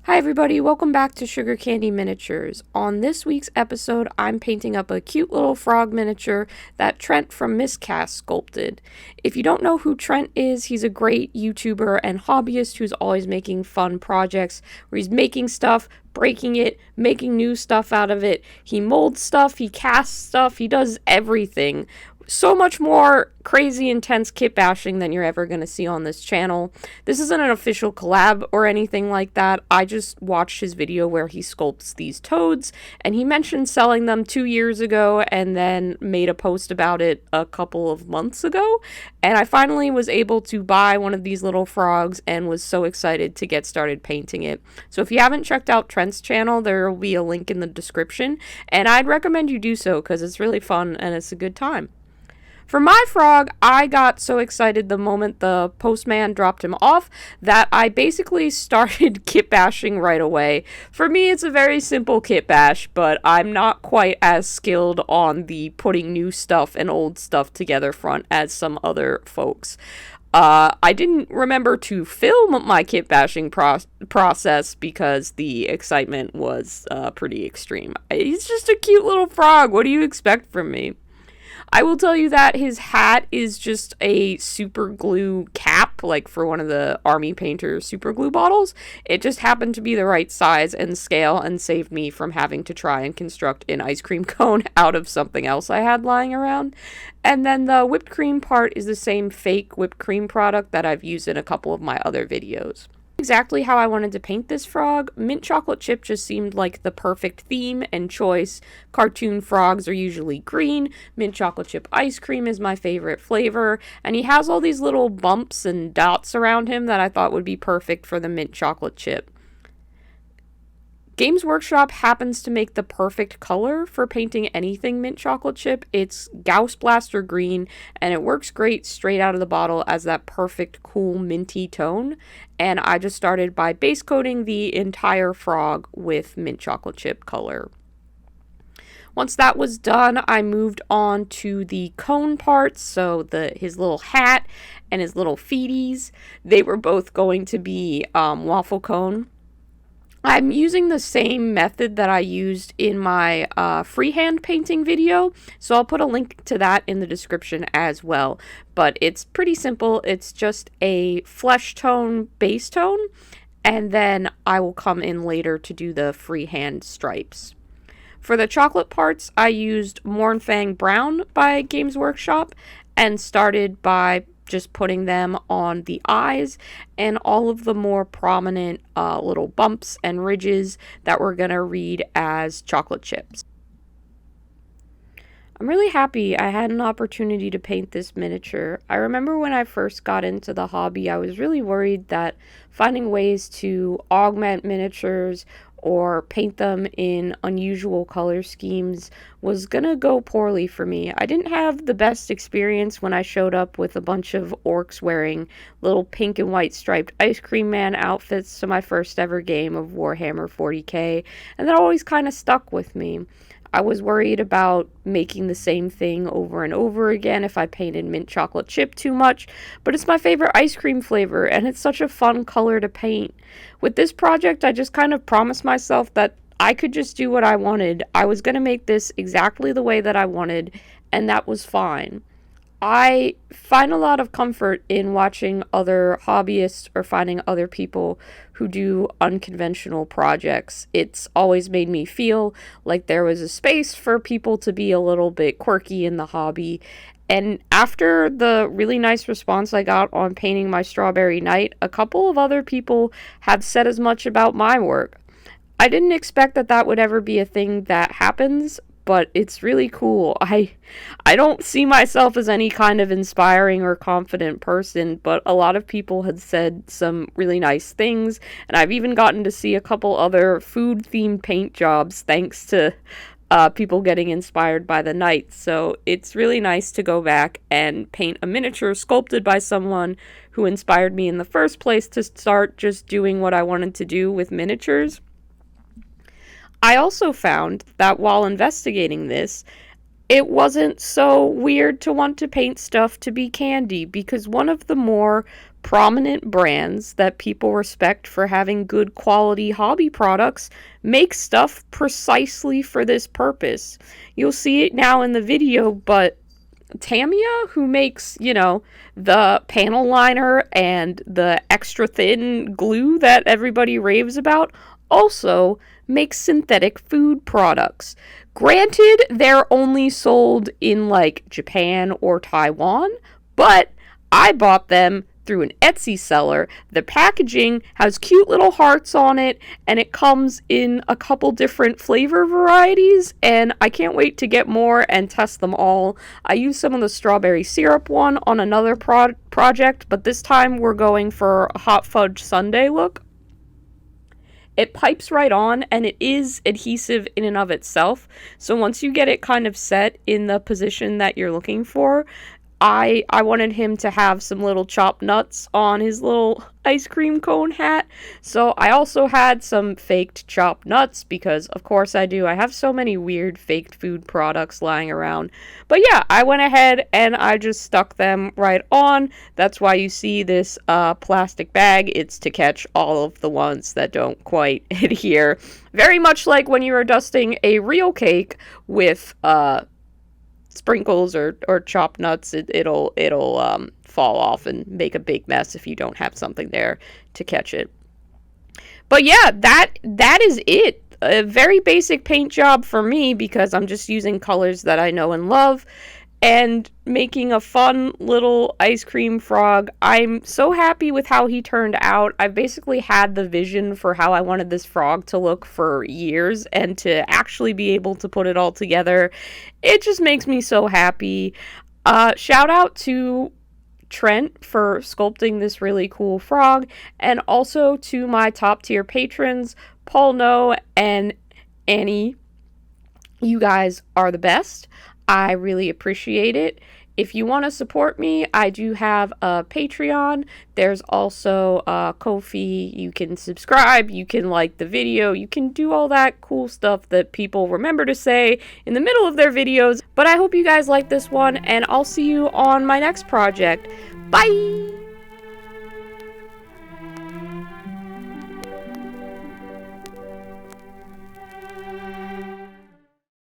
Hi everybody, welcome back to Sugar Candy Miniatures. On this week's episode, I'm painting up a cute little frog miniature that Trent from Miscast sculpted. If you don't know who Trent is, he's a great YouTuber and hobbyist who's always making fun projects where he's making stuff, breaking it, making new stuff out of it. He molds stuff, he casts stuff, he does everything. So much more crazy, intense kit bashing than you're ever going to see on this channel. This isn't an official collab or anything like that. I just watched his video where he sculpts these toads, and he mentioned selling them 2 years ago and then made a post about it a couple of months ago. And I finally was able to buy one of these little frogs and was so excited to get started painting it. So if you haven't checked out Trent's channel, there will be a link in the description, and I'd recommend you do so because it's really fun and it's a good time. For my frog, I got so excited the moment the postman dropped him off that I basically started kit bashing right away. For me, it's a very simple kit bash, but I'm not quite as skilled on the putting new stuff and old stuff together front as some other folks. I didn't remember to film my kit bashing process because the excitement was pretty extreme. He's just a cute little frog. What do you expect from me? I will tell you that his hat is just a super glue cap, like for one of the Army Painter super glue bottles. It just happened to be the right size and scale and saved me from having to try and construct an ice cream cone out of something else I had lying around. And then the whipped cream part is the same fake whipped cream product that I've used in a couple of my other videos. Exactly how I wanted to paint this frog. Mint chocolate chip just seemed like the perfect theme and choice. Cartoon frogs are usually green. Mint chocolate chip ice cream is my favorite flavor, and he has all these little bumps and dots around him that I thought would be perfect for the mint chocolate chip. Games Workshop happens to make the perfect color for painting anything mint chocolate chip. It's Gauss Blaster green, and it works great straight out of the bottle as that perfect cool minty tone. And I just started by base coating the entire frog with mint chocolate chip color. Once that was done, I moved on to the cone parts, so his little hat and his little feeties. They were both going to be waffle cone. I'm using the same method that I used in my freehand painting video, so I'll put a link to that in the description as well. But it's pretty simple. It's just a flesh tone base tone, and then I will come in later to do the freehand stripes. For the chocolate parts, I used Mornfang Brown by Games Workshop and started by just putting them on the eyes and all of the more prominent little bumps and ridges that we're going to read as chocolate chips. I'm really happy I had an opportunity to paint this miniature. I remember when I first got into the hobby, I was really worried that finding ways to augment miniatures or paint them in unusual color schemes was gonna go poorly for me. I didn't have the best experience when I showed up with a bunch of orcs wearing little pink and white striped ice cream man outfits to my first ever game of Warhammer 40k, and that always kind of stuck with me. I was worried about making the same thing over and over again if I painted mint chocolate chip too much, but it's my favorite ice cream flavor, and it's such a fun color to paint. With this project, I just kind of promised myself that I could just do what I wanted. I was going to make this exactly the way that I wanted, and that was fine. I find a lot of comfort in watching other hobbyists or finding other people who do unconventional projects. It's always made me feel like there was a space for people to be a little bit quirky in the hobby. And after the really nice response I got on painting my Strawberry Knight, a couple of other people have said as much about my work. I didn't expect that that would ever be a thing that happens, but it's really cool. I don't see myself as any kind of inspiring or confident person, but a lot of people had said some really nice things, and I've even gotten to see a couple other food-themed paint jobs thanks to people getting inspired by the knights. So it's really nice to go back and paint a miniature sculpted by someone who inspired me in the first place to start just doing what I wanted to do with miniatures. I also found that while investigating this, it wasn't so weird to want to paint stuff to be candy, because one of the more prominent brands that people respect for having good quality hobby products makes stuff precisely for this purpose. You'll see it now in the video, but Tamiya, who makes, the panel liner and the extra thin glue that everybody raves about, also makes synthetic food products. Granted, they're only sold in like Japan or Taiwan, but I bought them through an Etsy seller. The packaging has cute little hearts on it, and it comes in a couple different flavor varieties, and I can't wait to get more and test them all. I used some of the strawberry syrup one on another project, but this time we're going for a hot fudge sundae look. It pipes right on, and it is adhesive in and of itself. So once you get it kind of set in the position that you're looking for, I wanted him to have some little chopped nuts on his little ice cream cone hat. So I also had some faked chopped nuts, because of course I do. I have so many weird faked food products lying around. But yeah, I went ahead and I just stuck them right on. That's why you see this plastic bag. It's to catch all of the ones that don't quite adhere. Very much like when you are dusting a real cake with sprinkles or chopped nuts, it'll fall off and make a big mess if you don't have something there to catch it. But yeah, that is it. A very basic paint job for me, because I'm just using colors that I know and love and making a fun little ice cream frog. I'm so happy with how he turned out. I've basically had the vision for how I wanted this frog to look for years, and to actually be able to put it all together, it just makes me so happy. Shout out to Trent for sculpting this really cool frog, and also to my top tier patrons, Paul No and Annie. You guys are the best. I really appreciate it. If you want to support me, I do have a Patreon. There's also Ko-fi. You can subscribe, you can like the video, you can do all that cool stuff that people remember to say in the middle of their videos. But I hope you guys like this one, and I'll see you on my next project. Bye!